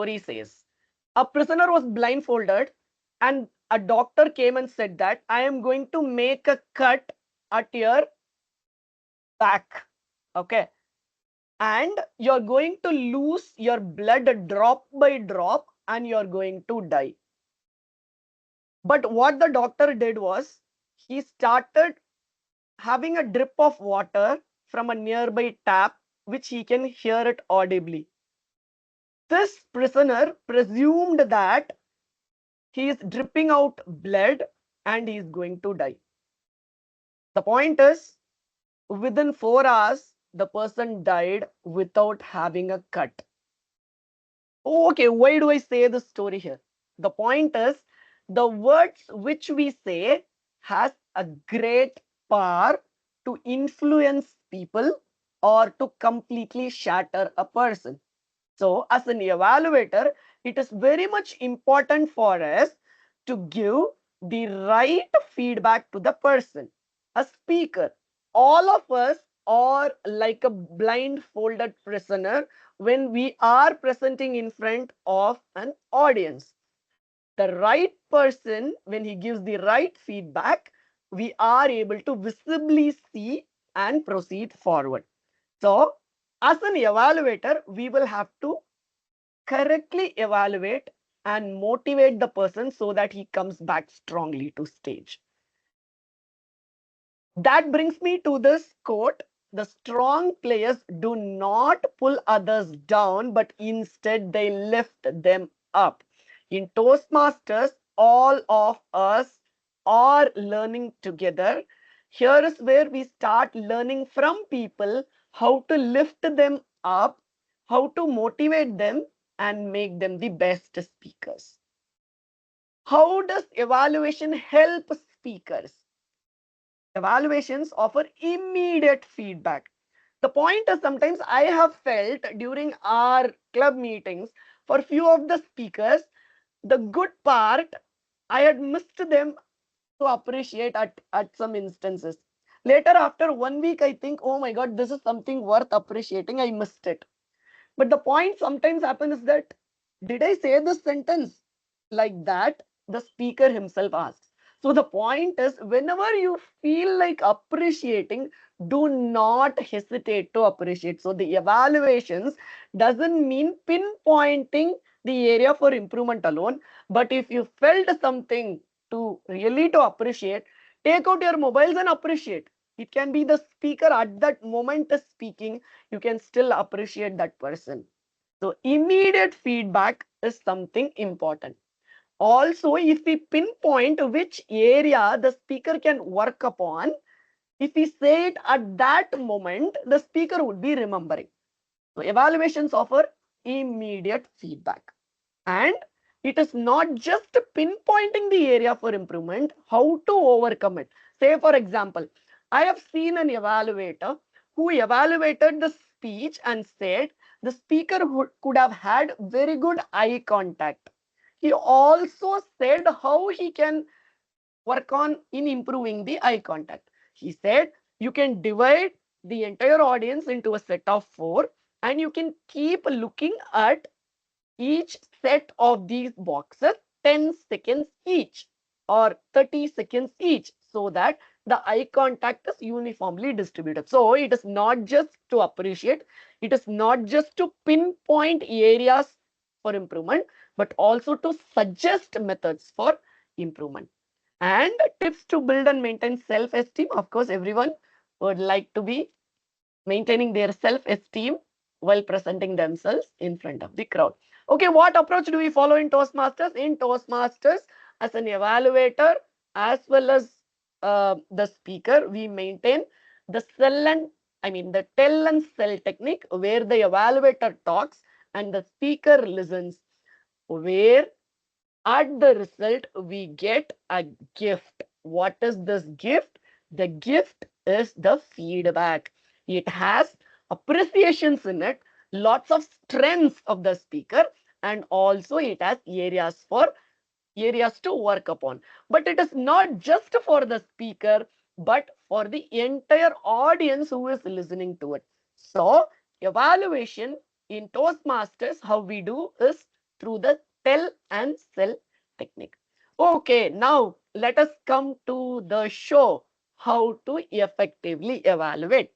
story says a prisoner was blindfolded and a doctor came and said that I am going to make a cut at your back. Okay. And you're going to lose your blood drop by drop and you're going to die. But what the doctor did was he started having a drip of water from a nearby tap, which he can hear it audibly. This prisoner presumed that he is dripping out blood and he is going to die. The point is, within 4 hours, the person died without having a cut. Okay, why do I say this story here? The point is, the words which we say has a great power to influence people or to completely shatter a person. So, as an evaluator, it is very much important for us to give the right feedback to the person. A speaker, all of us are like a blindfolded prisoner when we are presenting in front of an audience. The right person, when he gives the right feedback, we are able to visibly see and proceed forward. So, as an evaluator, we will have to correctly evaluate and motivate the person so that he comes back strongly to stage. That brings me to this quote: the strong players do not pull others down, but instead they lift them up. In Toastmasters, all of us are learning together. Here is where we start learning from people how to lift them up, how to motivate them, and make them the best speakers. How does evaluation help speakers? Evaluations offer immediate feedback. The point is, sometimes I have felt during our club meetings, for few of the speakers, the good part, I had missed them to appreciate at some instances. Later, after 1 week, I think, oh my God, this is something worth appreciating. I missed it. But the point sometimes happens is that, did I say this sentence like that? The speaker himself asks. So the point is, whenever you feel like appreciating, do not hesitate to appreciate. So the evaluations doesn't mean pinpointing the area for improvement alone. But if you felt something to really to appreciate, take out your mobiles and appreciate. It can be the speaker at that moment is speaking. You can still appreciate that person. So immediate feedback is something important. Also, if we pinpoint which area the speaker can work upon, if we say it at that moment, the speaker would be remembering. So evaluations offer immediate feedback. And it is not just pinpointing the area for improvement, how to overcome it. Say, for example, I have seen an evaluator who evaluated the speech and said the speaker could have had very good eye contact. He also said how he can work on in improving the eye contact. He said you can divide the entire audience into a set of 4 and you can keep looking at each set of these boxes 10 seconds each or 30 seconds each, so that the eye contact is uniformly distributed. So it is not just to appreciate, it is not just to pinpoint areas for improvement, but also to suggest methods for improvement. And tips to build and maintain self-esteem. Of course, everyone would like to be maintaining their self-esteem while presenting themselves in front of the crowd. Okay, what approach do we follow in Toastmasters? In Toastmasters, as an evaluator as well as the speaker, we maintain the the tell and sell technique, where the evaluator talks and the speaker listens, where at the result we get a gift. What is this gift? The gift is the feedback. It has appreciations in it, lots of strengths of the speaker, and also it has areas to work upon. But it is not just for the speaker, but for the entire audience who is listening to it. So evaluation in Toastmasters, how we do is through the tell and sell technique. Okay, now let us come to the show how to effectively evaluate.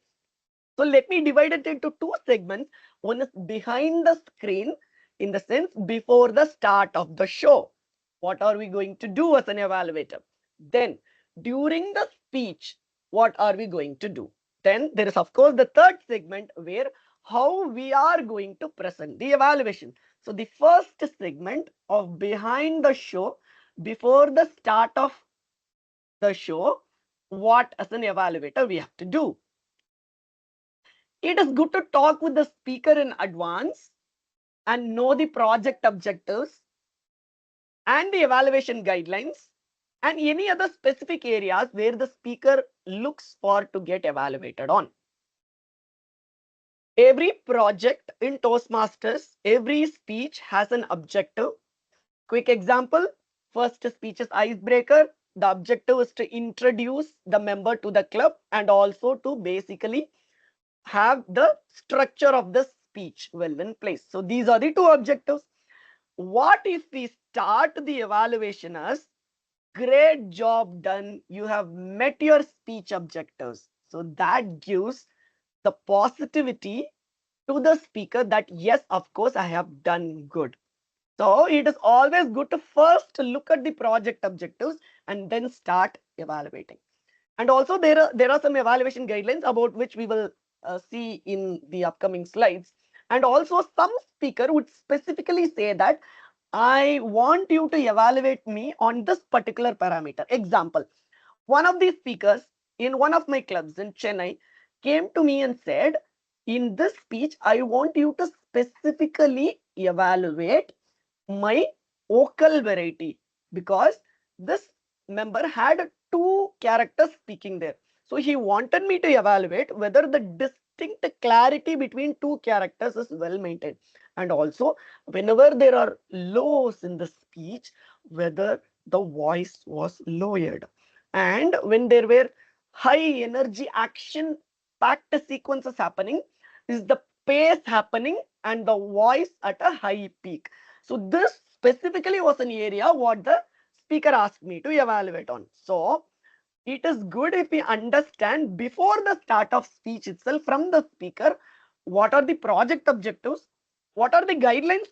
So let me divide it into two segments. One is behind the screen, in the sense before the start of the show. What are we going to do as an evaluator? Then during the speech, what are we going to do? Then there is of course the third segment where how we are going to present the evaluation. So the first segment of behind the show, before the start of the show, what as an evaluator we have to do. It is good to talk with the speaker in advance and know the project objectives and the evaluation guidelines and any other specific areas where the speaker looks for to get evaluated on. Every project in Toastmasters, every speech has an objective. Quick example, first speech is icebreaker. The objective is to introduce the member to the club and also to basically have the structure of the speech well in place. So these are the two objectives. What if we start the evaluation as great job done, you have met your speech objectives? So that gives the positivity to the speaker that yes, of course, I have done good. So it is always good to first look at the project objectives and then start evaluating. And also there are some evaluation guidelines about which we will see in the upcoming slides. And also some speaker would specifically say that I want you to evaluate me on this particular parameter. Example, one of these speakers in one of my clubs in Chennai came to me and said, in this speech, I want you to specifically evaluate my vocal variety, because this member had two characters speaking there. So he wanted me to evaluate whether the distinct clarity between two characters is well maintained. And also, whenever there are lows in the speech, whether the voice was lowered. And when there were high energy action packed sequences happening, is the pace happening and the voice at a high peak. So this specifically was an area what the speaker asked me to evaluate on. So it is good if we understand before the start of speech itself from the speaker, what are the project objectives, what are the guidelines